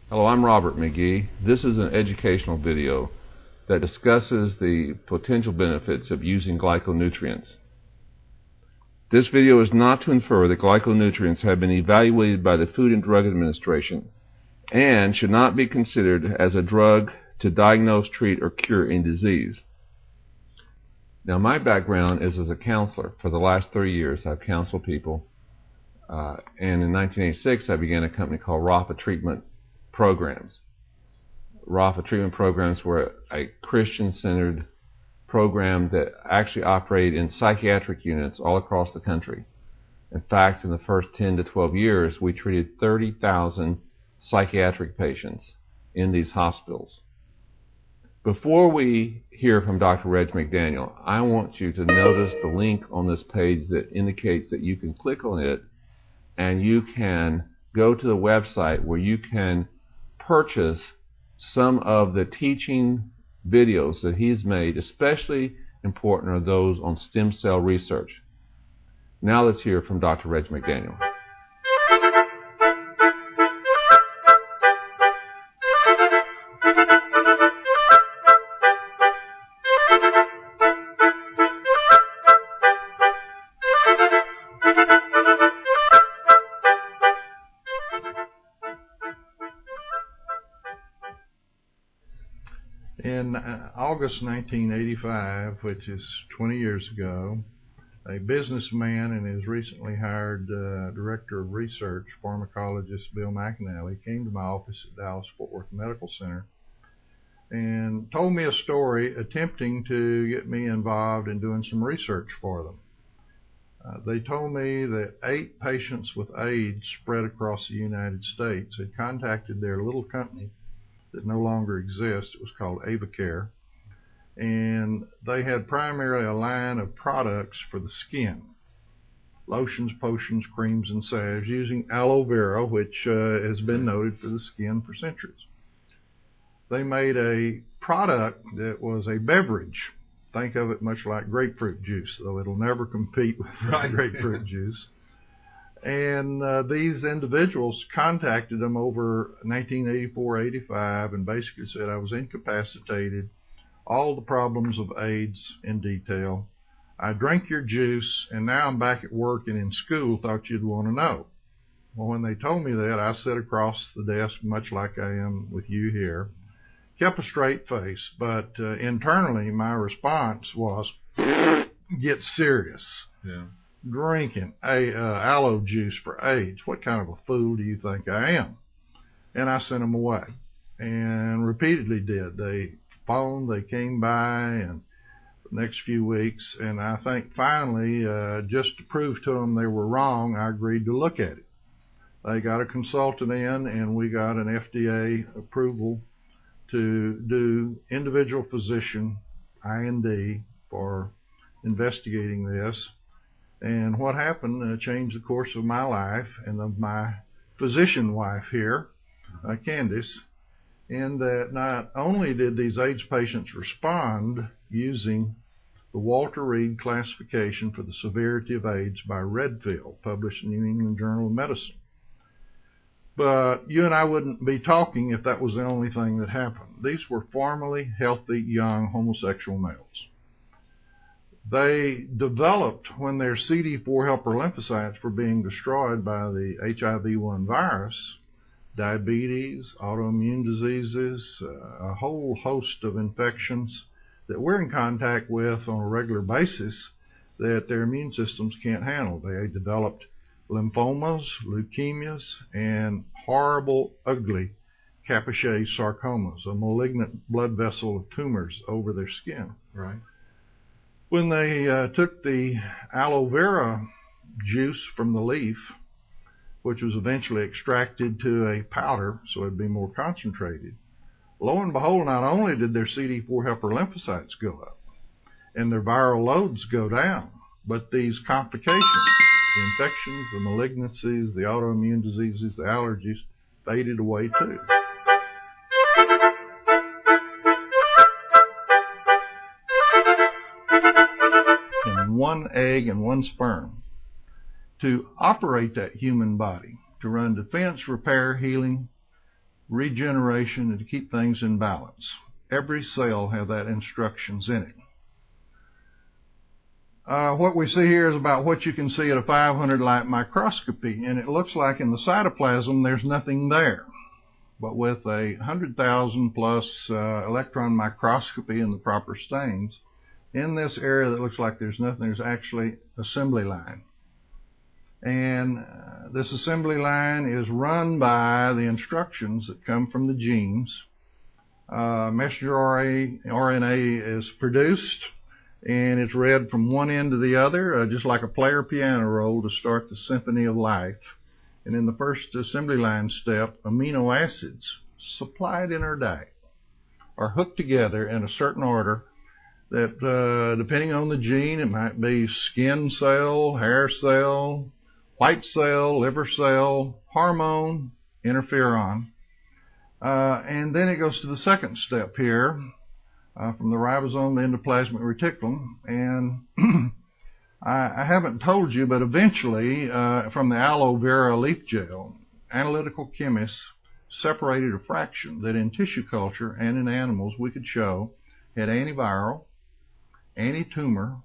Hello, I'm Robert McGee. This is an educational video that discusses the potential benefits of using glyconutrients. This video is not to infer that glyconutrients have been evaluated by the Food and Drug Administration and should not be considered as a drug to diagnose, treat, or cure any disease. Now, my background is as a counselor. For the last 30 years, I've counseled people, and in 1986, I began a company called RAFA Treatment Programs. RAFA Treatment Programs were a Christian-centered program that actually operated in psychiatric units all across the country. In fact, in the first 10 to 12 years, we treated 30,000 psychiatric patients in these hospitals. Before we hear from Dr. Reg McDaniel, I want you to notice the link on this page that indicates that you can click on it and you can go to the website where you can purchase some of the teaching videos that he's made. Especially important are those on stem cell research. Now let's hear from Dr. Reg McDaniel. In August 1985, which is 20 years ago, a businessman and his recently hired Director of Research, pharmacologist Bill McAnally, came to my office at Dallas-Fort Worth Medical Center and told me a story attempting to get me involved in doing some research for them. They told me that 8 patients with AIDS spread across the United States had contacted their little company that no longer exists. It was called AvaCare, and they had primarily a line of products for the skin: lotions, potions, creams, and salves using aloe vera, which has been noted for the skin for centuries. They made a product that was a beverage. Think of it much like grapefruit juice, though it'll never compete with grapefruit juice. And these individuals contacted them over 1984-85 and basically said, I was incapacitated, all the problems of AIDS in detail. I drank your juice, and now I'm back at work and in school, thought you'd want to know. Well, when they told me that, I sat across the desk, much like I am with you here, kept a straight face, but internally my response was, get serious. Yeah. Drinking aloe juice for AIDS. What kind of a fool do you think I am? And I sent them away, and repeatedly did. They phoned, they came by, and the next few weeks, and I think finally, just to prove to them they were wrong, I agreed to look at it. They got a consultant in, and we got an FDA approval to do individual physician IND for investigating this. And what happened changed the course of my life and of my physician wife here, Candace, in that not only did these AIDS patients respond using the Walter Reed classification for the severity of AIDS by Redfield, published in the New England Journal of Medicine, but you and I wouldn't be talking if that was the only thing that happened. These were formerly healthy, young homosexual males. They developed, when their CD4 helper lymphocytes were being destroyed by the HIV-1 virus, diabetes, autoimmune diseases, a whole host of infections that we're in contact with on a regular basis that their immune systems can't handle. They developed lymphomas, leukemias, and horrible, ugly Kappa-Shay sarcomas, a malignant blood vessel of tumors over their skin. Right. When they took the aloe vera juice from the leaf, which was eventually extracted to a powder so it'd be more concentrated, lo and behold, not only did their CD4 helper lymphocytes go up and their viral loads go down, but these complications, the infections, the malignancies, the autoimmune diseases, the allergies, faded away too. One egg and one sperm to operate that human body, to run defense, repair, healing, regeneration, and to keep things in balance. Every cell has that instructions in it. What we see here is about what you can see at a 500 light microscopy, and it looks like in the cytoplasm there's nothing there. But with a 100,000 plus electron microscopy and the proper stains, in this area that looks like there's nothing, there's actually assembly line. And this assembly line is run by the instructions that come from the genes. Messenger RNA is produced, and it's read from one end to the other, just like a player piano roll to start the symphony of life. And in the first assembly line step, amino acids supplied in our diet are hooked together in a certain order that, depending on the gene, it might be skin cell, hair cell, white cell, liver cell, hormone, interferon. And then it goes to the second step here, from the ribosome to endoplasmic reticulum. And I haven't told you, but eventually, from the aloe vera leaf gel, analytical chemists separated a fraction that in tissue culture and in animals we could show had antiviral, anti-tumor,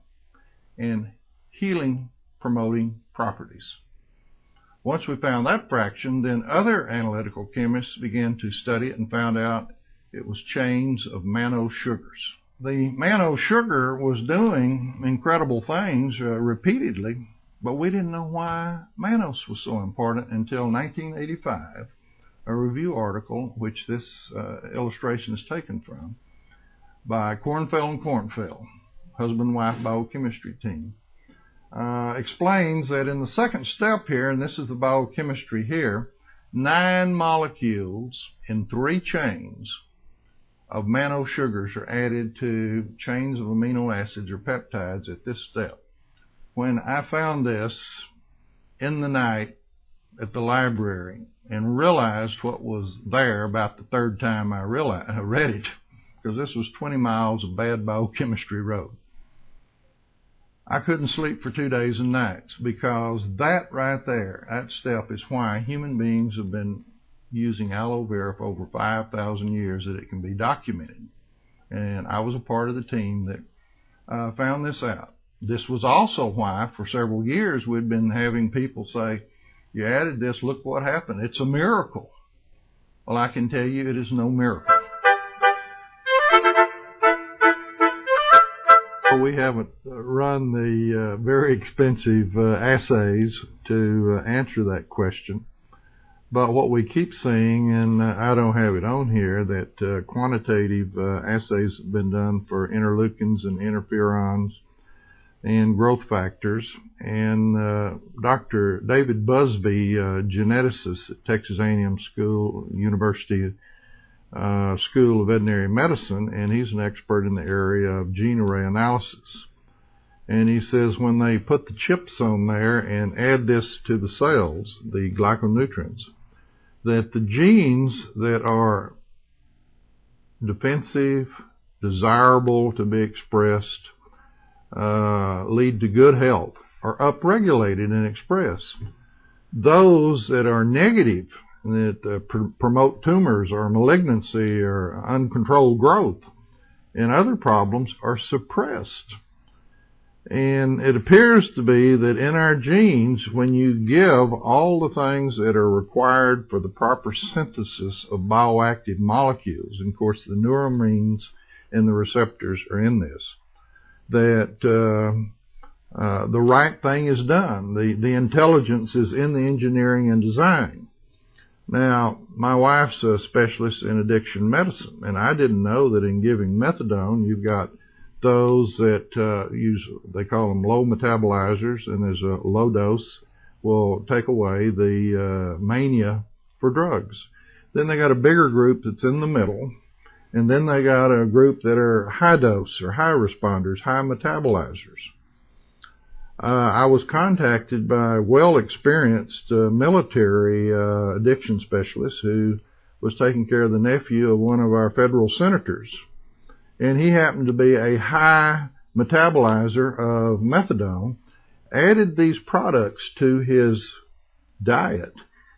and healing-promoting properties. Once we found that fraction, then other analytical chemists began to study it and found out it was chains of mannose sugars. The mannose sugar was doing incredible things repeatedly, but we didn't know why mannose was so important until 1985, a review article, which this illustration is taken from, by Kornfeld and Kornfeld, husband-wife biochemistry team, explains that in the second step here, and this is the biochemistry here, 9 molecules in 3 chains of mannose sugars are added to chains of amino acids or peptides at this step. When I found this in the night at the library and realized what was there about the third time I read it, because this was 20 miles of bad biochemistry road, I couldn't sleep for 2 days and nights, because that right there, that step, is why human beings have been using aloe vera for over 5,000 years, that it can be documented. And I was a part of the team that found this out. This was also why for several years we'd been having people say, you added this, look what happened. It's a miracle. Well, I can tell you it is no miracle. We haven't run the very expensive assays to answer that question. But what we keep seeing, and I don't have it on here, that quantitative assays have been done for interleukins and interferons and growth factors. And Dr. David Busby, geneticist at Texas A&M University School of Veterinary Medicine, and he's an expert in the area of gene array analysis. And he says when they put the chips on there and add this to the cells, the glyconutrients, that the genes that are defensive, desirable to be expressed, lead to good health, are upregulated and expressed. Those that are negative, that promote tumors or malignancy or uncontrolled growth and other problems, are suppressed. And it appears to be that in our genes, when you give all the things that are required for the proper synthesis of bioactive molecules, and of course the neuramines and the receptors are in this, that the right thing is done. The intelligence is in the engineering and design. Now, my wife's a specialist in addiction medicine, and I didn't know that in giving methadone, you've got those that they call them low metabolizers, and there's a low dose will take away the mania for drugs. Then they got a bigger group that's in the middle, and then they got a group that are high dose or high responders, high metabolizers. I was contacted by a well-experienced military addiction specialist who was taking care of the nephew of one of our federal senators. And he happened to be a high metabolizer of methadone, added these products to his diet,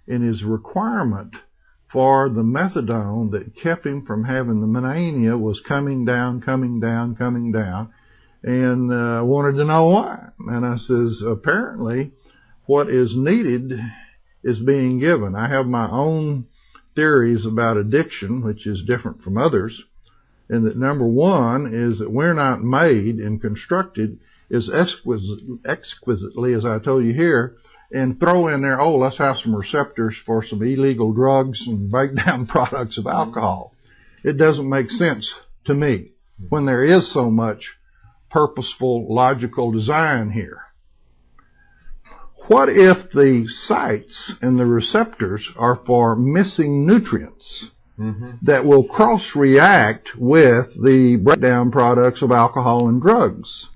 and his requirement for the methadone that kept him from having the mania was coming down, and wanted to know why. And I says, apparently what is needed is being given. I have my own theories about addiction, which is different from others, and that number one is that we're not made and constructed as exquisitely as I told you here, and throw in there, oh, let's have some receptors for some illegal drugs and breakdown products of alcohol. It doesn't make sense to me when there is so much purposeful, logical design here. What if the sites and the receptors are for missing nutrients that will cross-react with the breakdown products of alcohol and drugs?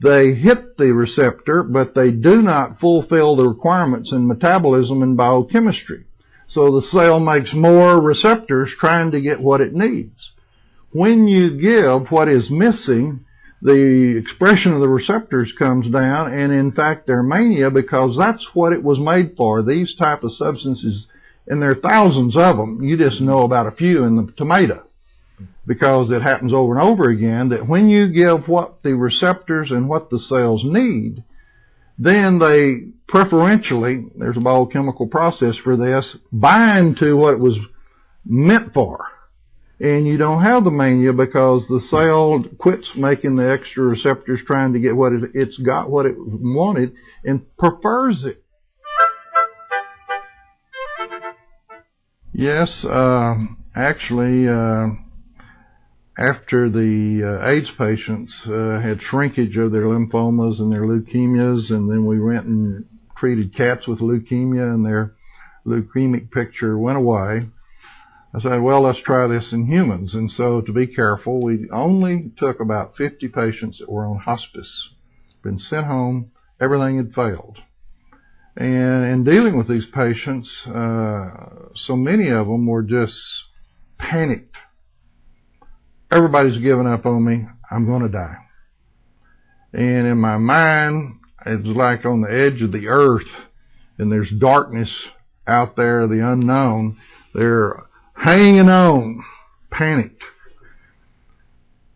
They hit the receptor, but they do not fulfill the requirements in metabolism and biochemistry. So the cell makes more receptors trying to get what it needs. When you give what is missing, the expression of the receptors comes down, and in fact they're mania because that's what it was made for. These type of substances, and there are thousands of them, you just know about a few in the tomato, because it happens over and over again, that when you give what the receptors and what the cells need, then they preferentially, there's a biochemical process for this, bind to what it was meant for. And you don't have the mania because the cell quits making the extra receptors trying to get what it's got what it wanted and prefers it. Yes, actually, after the AIDS patients had shrinkage of their lymphomas and their leukemias, and then we went and treated cats with leukemia and their leukemic picture went away, I said, well, let's try this in humans. And so to be careful, we only took about 50 patients that were on hospice, been sent home, everything had failed. And in dealing with these patients, so many of them were just panicked. Everybody's given up on me. I'm going to die. And in my mind, it was like on the edge of the earth, and there's darkness out there, the unknown. They're hanging on, panicked.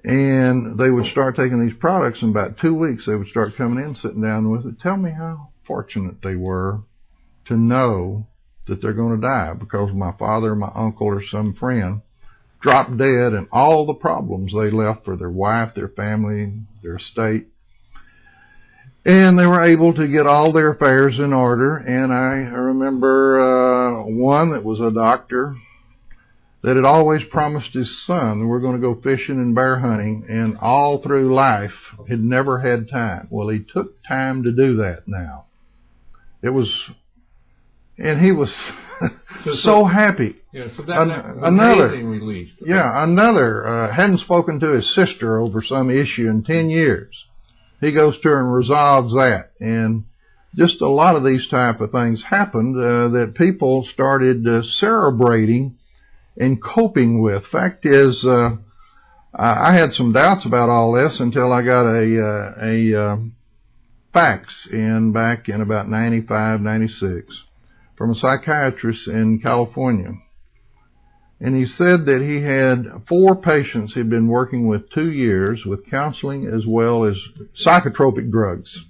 And they would start taking these products, in about 2 weeks they would start coming in, sitting down with it. Tell me how fortunate they were to know that they're going to die because my father, my uncle, or some friend dropped dead, and all the problems they left for their wife, their family, their estate. And they were able to get all their affairs in order. And I remember one that was a doctor that had always promised his son that we're going to go fishing and bear hunting, and all through life had never had time. Well, he took time to do that now. It was, and he was so happy. Yeah, so that was amazing relief. Yeah, another hadn't spoken to his sister over some issue in 10 years. He goes to her and resolves that. And just a lot of these type of things happened that people started cerebrating and coping with. Fact is, I had some doubts about all this until I got a fax back in about 95, 96 from a psychiatrist in California. And he said that he had 4 patients he'd been working with 2 years with counseling as well as psychotropic drugs.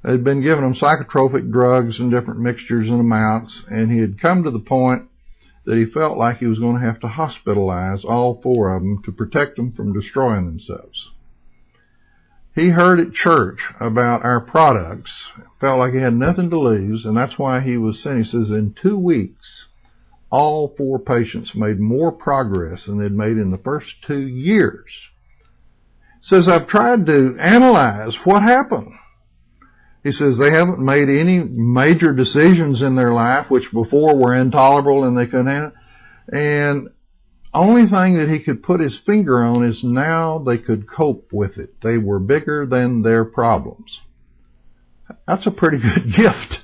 They'd been giving them psychotropic drugs in different mixtures and amounts, and he had come to the point that he felt like he was going to have to hospitalize all 4 of them to protect them from destroying themselves. He heard at church about our products, felt like he had nothing to lose, and that's why he was sent. He says in 2 weeks, all 4 patients made more progress than they'd made in the first 2 years. He says, I've tried to analyze what happened. He says they haven't made any major decisions in their life, which before were intolerable and they couldn't handle. And only thing that he could put his finger on is now they could cope with it. They were bigger than their problems. That's a pretty good gift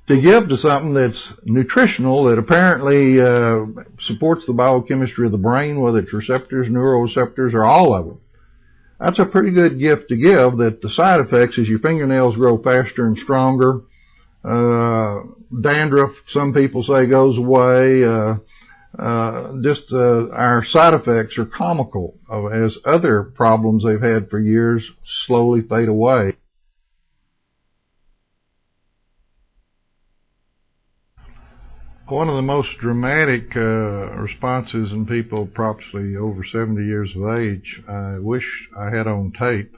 to give to something that's nutritional, that apparently supports the biochemistry of the brain, whether it's receptors, neuroreceptors, or all of them. That's a pretty good gift to give, that the side effects is your fingernails grow faster and stronger, dandruff, some people say, goes away. Our side effects are comical as other problems they've had for years slowly fade away. One of the most dramatic responses in people probably over 70 years of age, I wish I had on tape.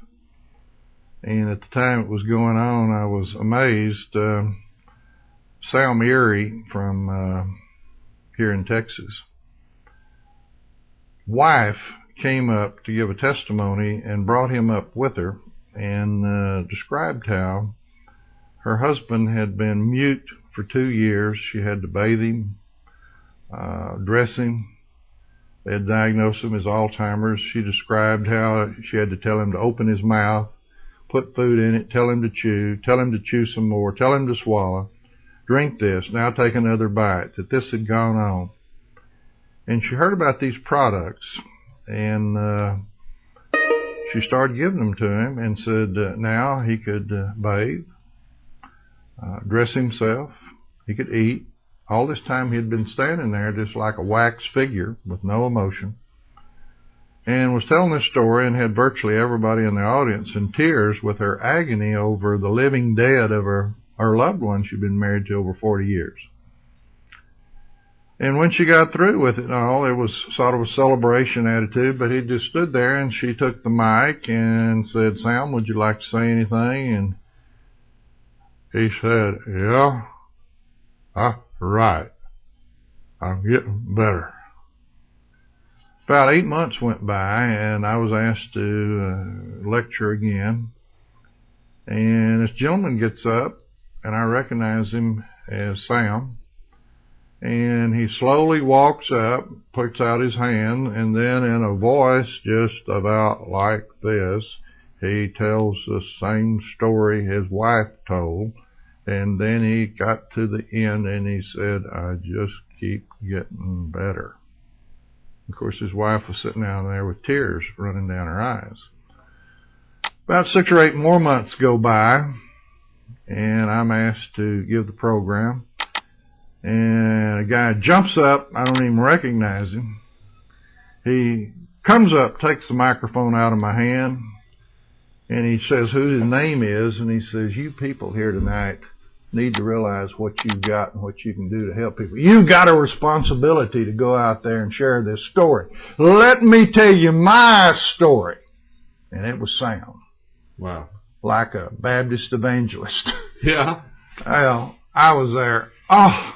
And at the time it was going on, I was amazed. Sam Erie from here in Texas, wife came up to give a testimony and brought him up with her and described how her husband had been mute for 2 years. She had to bathe him, dress him. They had diagnosed him as Alzheimer's. She described how she had to tell him to open his mouth, put food in it, tell him to chew some more, tell him to swallow, drink this, now take another bite, that this had gone on. And she heard about these products, and she started giving them to him and said now he could bathe, dress himself, he could eat. All this time he had been standing there just like a wax figure with no emotion, and was telling this story and had virtually everybody in the audience in tears with her agony over the living dead of her loved one she'd been married to over 40 years. And when she got through with it all, it was sort of a celebration attitude, but he just stood there, and she took the mic and said, "Sam, would you like to say anything?" And he said, "Yeah, right. I'm getting better." About 8 months went by, and I was asked to lecture again. And this gentleman gets up, and I recognize him as Sam. And he slowly walks up, puts out his hand, and then in a voice just about like this, he tells the same story his wife told. And then he got to the end and he said, "I just keep getting better." Of course, his wife was sitting down there with tears running down her eyes. About 6 or 8 more months go by, and I'm asked to give the program. And a guy jumps up, I don't even recognize him. He comes up, takes the microphone out of my hand, and he says who his name is, and he says, "You people here tonight need to realize what you've got and what you can do to help people. You've got a responsibility to go out there and share this story. Let me tell you my story." And it was Sam. Wow. Like a Baptist evangelist. Yeah. Well, I was there. Oh,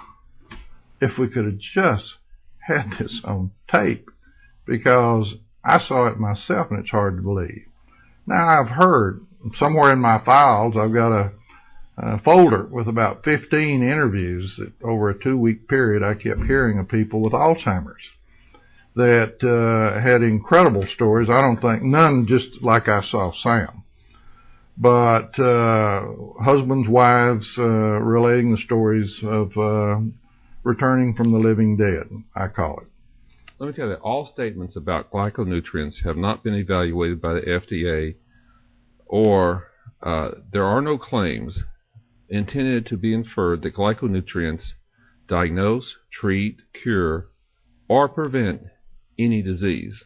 if we could have just had this on tape, because I saw it myself and it's hard to believe. Now, I've heard somewhere in my files, I've got a folder with about 15 interviews that over a 2-week period I kept hearing of people with Alzheimer's that had incredible stories. I don't think none just like I saw Sam, but husbands, wives relating the stories of returning from the living dead, I call it. Let me tell you that all statements about glyconutrients have not been evaluated by the FDA, or there are no claims intended to be inferred that glyconutrients diagnose, treat, cure, or prevent any disease.